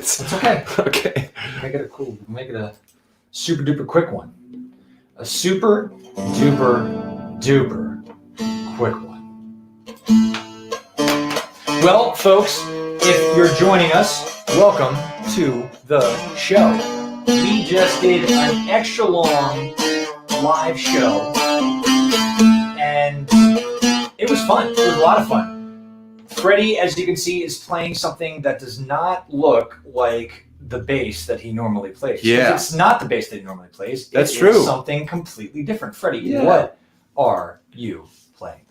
It's okay. Okay. Make it a super duper quick one. A super duper duper quick one. Well, folks, if you're joining us, welcome to the show. We just did an extra long live show, and it was fun. It was a lot of fun. Freddy, as you can see, is playing something that does not look like the bass that he normally plays. Yeah. It's not the bass that he normally plays. That's true. It's something completely different. Freddy, what are you playing?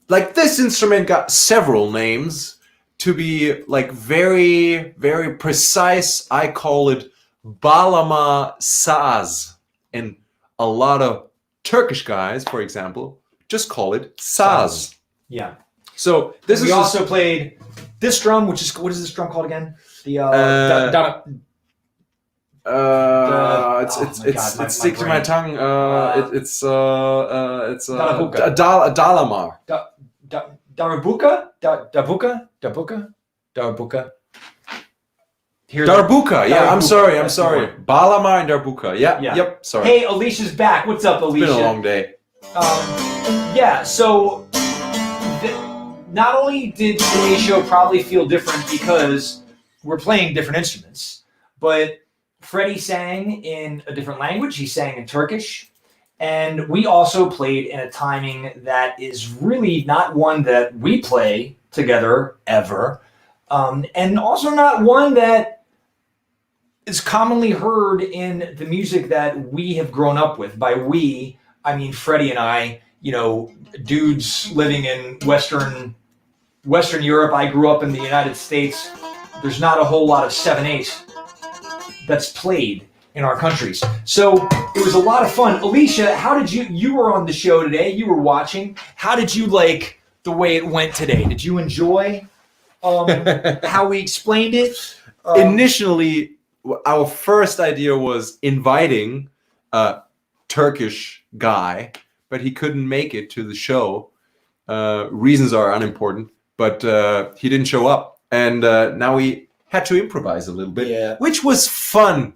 Like, this instrument got several names. To be like very, very precise, I call it Baglama Saz. And a lot of Turkish guys, for example, just call it Saz. Yeah. So We also played this drum, which is, what is this drum called again? The it's sticking to my tongue. It's a Darabuka. dalamar. Darabuka. Darbuka. Yeah, I'm sorry. That's the word. Baglama and Darbuka. Yeah. Yeah. Yep. Sorry. Hey, Alicia's back. What's up, Alicia? It's been a long day. So not only did today's show probably feel different because we're playing different instruments, but Freddy sang in a different language. He sang in Turkish. And we also played in a timing that is really not one that we play together ever. And also not one that is commonly heard in the music that we have grown up with. By we, I mean Freddy and I, dudes living in Western Europe. I grew up in the United States. There's not a whole lot of 7/8 that's played in our countries. So it was a lot of fun. Alicia, how did you were on the show today, you were watching. How did you like the way it went today? Did you enjoy how we explained it? Initially, our first idea was inviting a Turkish guy, but he couldn't make it to the show. Reasons are unimportant, but he didn't show up. And now we had to improvise a little bit, which was fun.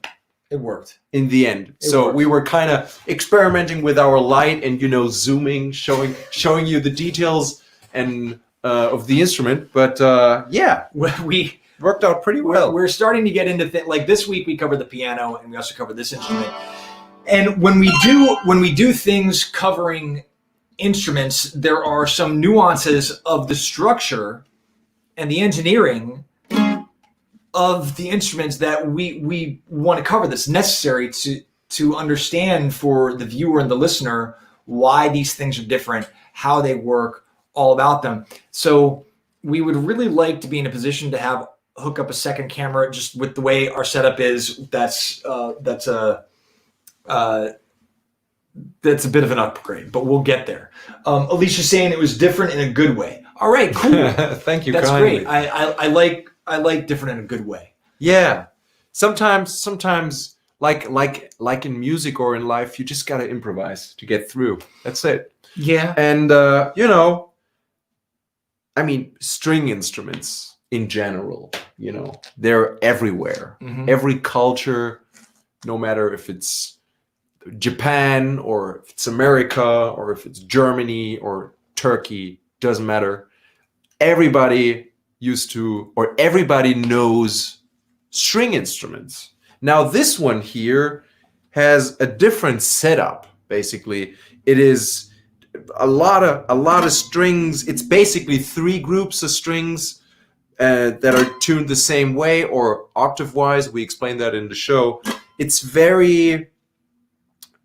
It worked. In the end. We were kind of experimenting with our light and, zooming, showing you the details and of the instrument. But we worked out pretty well. We're starting to get into like this week we covered the piano and we also covered this instrument. And when we do things covering instruments, there are some nuances of the structure and the engineering of the instruments that we want to cover that's necessary to understand for the viewer and the listener why these things are different, how they work, all about them. So we would really like to be in a position to hook up a second camera. Just with the way our setup is, that's a bit of an upgrade, but we'll get there. Alicia's saying it was different in a good way. All right, cool. Thank you. That's kindly. great. I like different in a good way. Yeah. Sometimes like in music or in life, you just gotta improvise to get through. That's it. Yeah. And I mean, string instruments in general, they're everywhere. Mm-hmm. Every culture, no matter if it's Japan or if it's America or if it's Germany or Turkey, doesn't matter. Everybody knows string instruments. Now this one here has a different setup. Basically, it is a lot of strings. It's basically 3 groups of strings that are tuned the same way or octave wise. We explained that in the show. It's very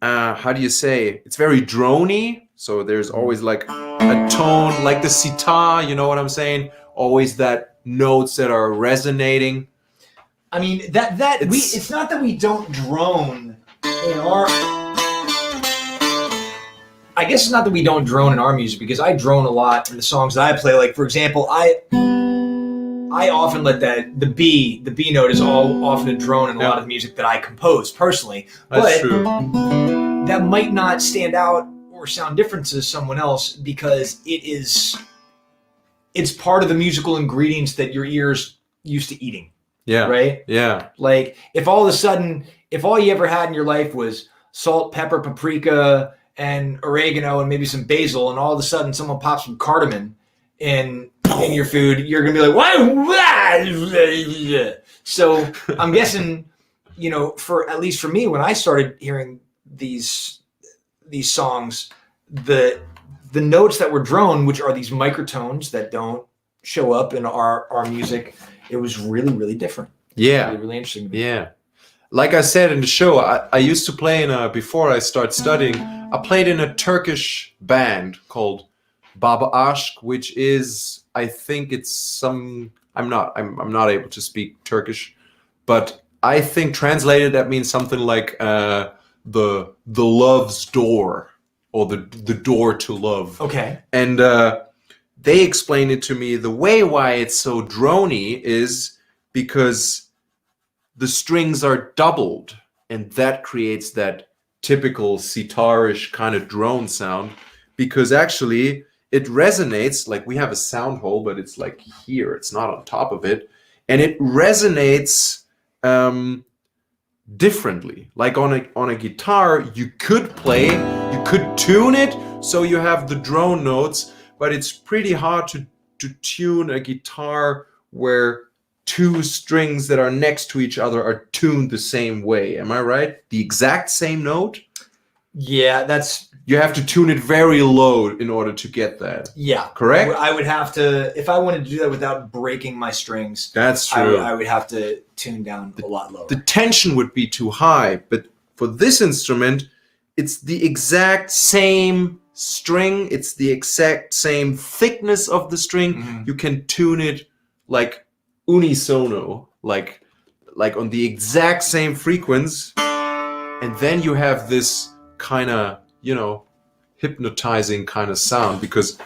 it's very drony. So there's always like a tone, like the sitar, you know what I'm saying? Always that notes that are resonating. I mean, it's not that we don't drone in our... I guess it's not that we don't drone in our music, because I drone a lot in the songs that I play. Like, for example, I often let the B note is often a drone in a lot of music that I compose personally. That's true. That might not stand out or sound different to someone else because it's part of the musical ingredients that your ears used to eating. Yeah. Right? Yeah. Like if all of a sudden, if all you ever had in your life was salt, pepper, paprika, and oregano, and maybe some basil, and all of a sudden someone pops some cardamom in your food, you're gonna be like, what? So I'm guessing, for at least for me, when I started hearing these songs, the notes that were drone, which are these microtones that don't show up in our music, it was really, really different. Yeah. Really, really interesting to me. Yeah. Like I said in the show, I used to play before I started studying, I played in a Turkish band called Baba Aşk, which is, I think it's I'm not able to speak Turkish, but I think translated that means something like the love's door, or the door to love. Okay. And they explained it to me. The way why it's so drony is because the strings are doubled, and that creates that typical sitarish kind of drone sound, because actually it resonates, like we have a sound hole, but it's like here, it's not on top of it, and it resonates differently. Like on a guitar, you could tune it so you have the drone notes, but it's pretty hard to tune a guitar where two strings that are next to each other are tuned the same way. Am I right? The exact same note? Yeah, you have to tune it very low in order to get that. Yeah. Correct? I would have to, if I wanted to do that without breaking my strings, that's true. I would have to tune down a lot lower. The tension would be too high, but for this instrument, it's the exact same string, it's the exact same thickness of the string. Mm-hmm. You can tune it like unisono, like on the exact same frequency, and then you have this kind of hypnotizing kind of sound, because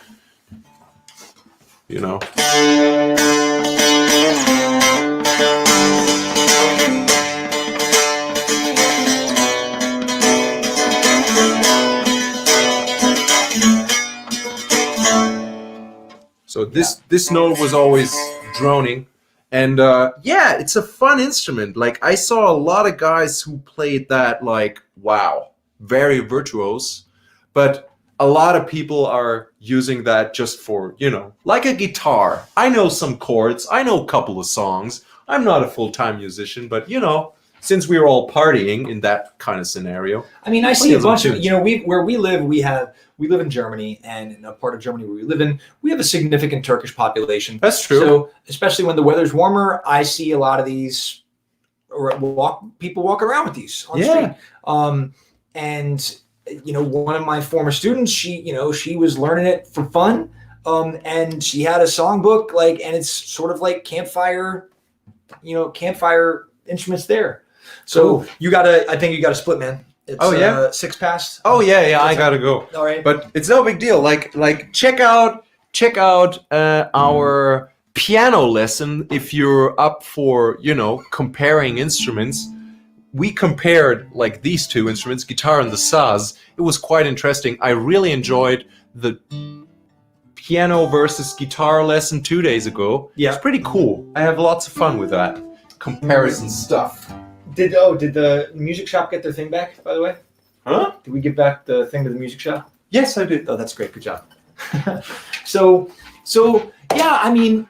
so this note was always droning. And it's a fun instrument. Like, I saw a lot of guys who played that, like, wow, very virtuose. But a lot of people are using that just for, like a guitar. I know some chords. I know a couple of songs. I'm not a full-time musician, but, since we were all partying in that kind of scenario. I mean, I see a bunch of, where we live, we live in Germany, and in a part of Germany where we live in, we have a significant Turkish population. That's true. So especially when the weather's warmer, I see a lot of these, people walk around with these on the street. And one of my former students, she was learning it for fun, and she had a songbook, and it's sort of like campfire instruments there. So cool. I think you gotta split, man. It's 6 past. Oh yeah, I gotta go. All right, but it's no big deal. Like check out our piano lesson if you're up for comparing instruments. We compared like these two instruments, guitar and the saz. It was quite interesting. I really enjoyed the piano versus guitar lesson 2 days ago. Yeah, it's pretty cool. I have lots of fun with that comparison stuff. Did the music shop get their thing back, by the way? Huh? Did we get back the thing to the music shop? Yes, I did. Oh, that's great. Good job. So yeah, I mean,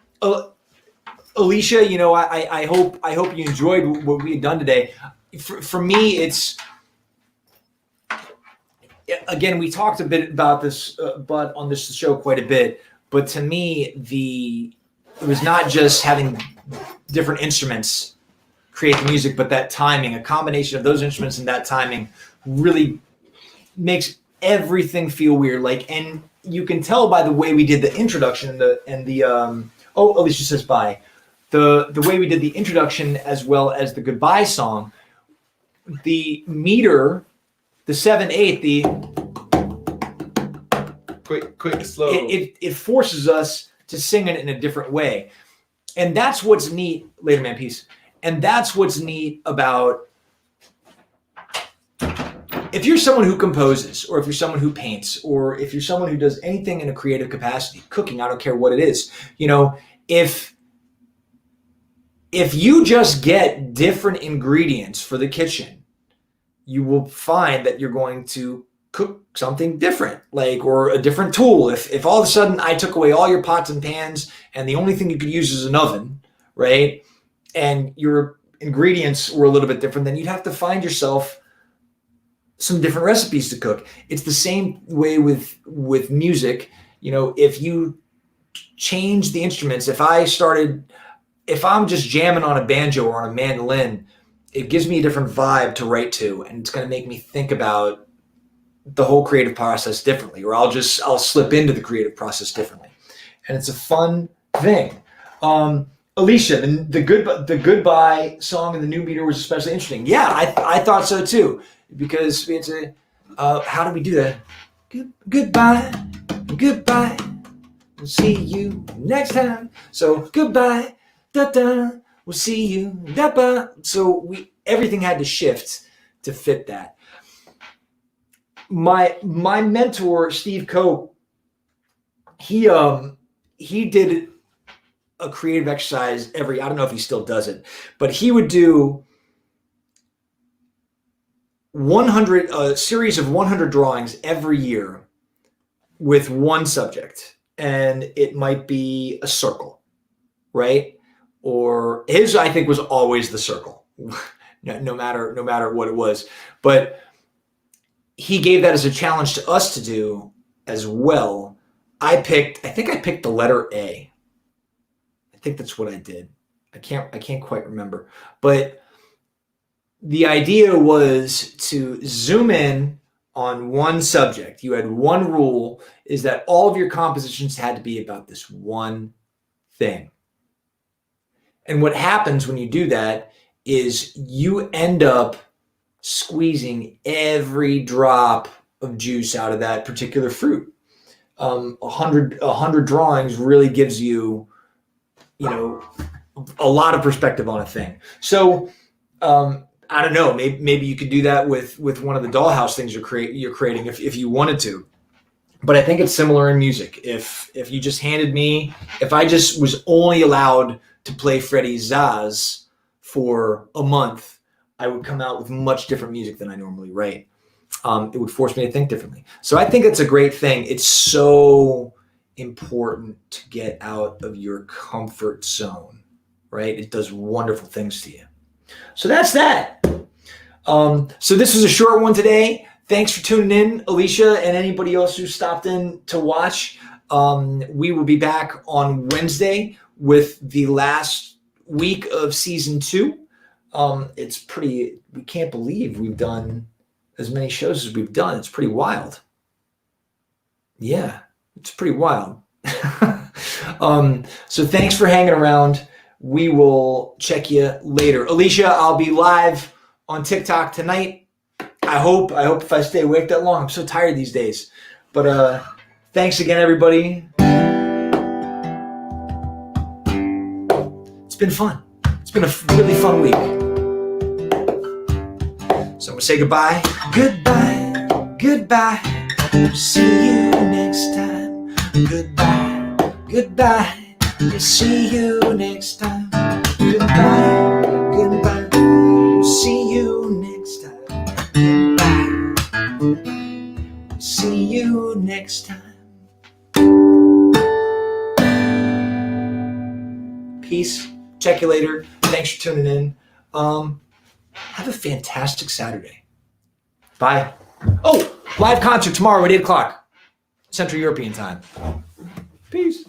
Alicia, I hope you enjoyed what we had done today. For me, it's, again, we talked a bit about this, but on this show quite a bit. But to me, it was not just having different instruments create the music, but that timing, a combination of those instruments and that timing really makes everything feel weird. And you can tell by the way we did the introduction and the Alicia says bye. The way we did the introduction as well as the goodbye song, the meter, the 7/8, the quick, slow. It forces us to sing it in a different way. And that's what's neat. Later, man, peace. And that's what's neat about, if you're someone who composes, or if you're someone who paints, or if you're someone who does anything in a creative capacity, cooking, I don't care what it is, if if you just get different ingredients for the kitchen, you will find that you're going to cook something different, like, or a different tool. If all of a sudden I took away all your pots and pans and the only thing you could use is an oven, right? And your ingredients were a little bit different, then you'd have to find yourself some different recipes to cook. It's the same way with music. You know, if you change the instruments, if I'm just jamming on a banjo or on a mandolin, it gives me a different vibe to write to, and it's going to make me think about the whole creative process differently, or I'll slip into the creative process differently. And it's a fun thing. Alicia, the goodbye song in the new meter was especially interesting. Yeah, I thought so too, because we had to, how do we do that? Goodbye, we'll see you next time. So goodbye, da-da, we'll see you, da-ba. So everything had to shift to fit that. My mentor, Steve Coe, he did a creative exercise I don't know if he still does it, but he would do a series of 100 drawings every year with one subject. And it might be a circle, right? Or his, I think, was always the circle, no matter what it was. But he gave that as a challenge to us to do as well. I think I picked the letter A. I think that's what I did. I can't quite remember. But the idea was to zoom in on one subject. You had one rule, is that all of your compositions had to be about this one thing. And what happens when you do that is you end up squeezing every drop of juice out of that particular fruit. 100 drawings really gives you, a lot of perspective on a thing. So I don't know, maybe you could do that with one of the dollhouse things you're creating if you wanted to. But I think it's similar in music. If you just handed me, if I just was only allowed to play Freddy Saz for a month, I would come out with much different music than I normally write. It would force me to think differently. So I think it's a great thing. It's so important to get out of your comfort zone, right? It does wonderful things to you. So that's that. So this was a short one today. Thanks for tuning in, Alicia, and anybody else who stopped in to watch. We will be back on Wednesday with the last week of season 2. We can't believe we've done as many shows as we've done. It's pretty wild. Yeah, it's pretty wild. So thanks for hanging around. We will check you later. Alicia, I'll be live on TikTok tonight. I hope if I stay awake that long. I'm so tired these days. But thanks again, everybody. It's been fun. It's been a really fun week. So I'm going to say goodbye. Goodbye. See you next time. Goodbye. See you next time. Goodbye. See you next time. Goodbye. See you next time. Peace. Check you later. Thanks for tuning in. Have a fantastic Saturday. Bye. Oh, live concert tomorrow at 8 o'clock Central European time. Peace.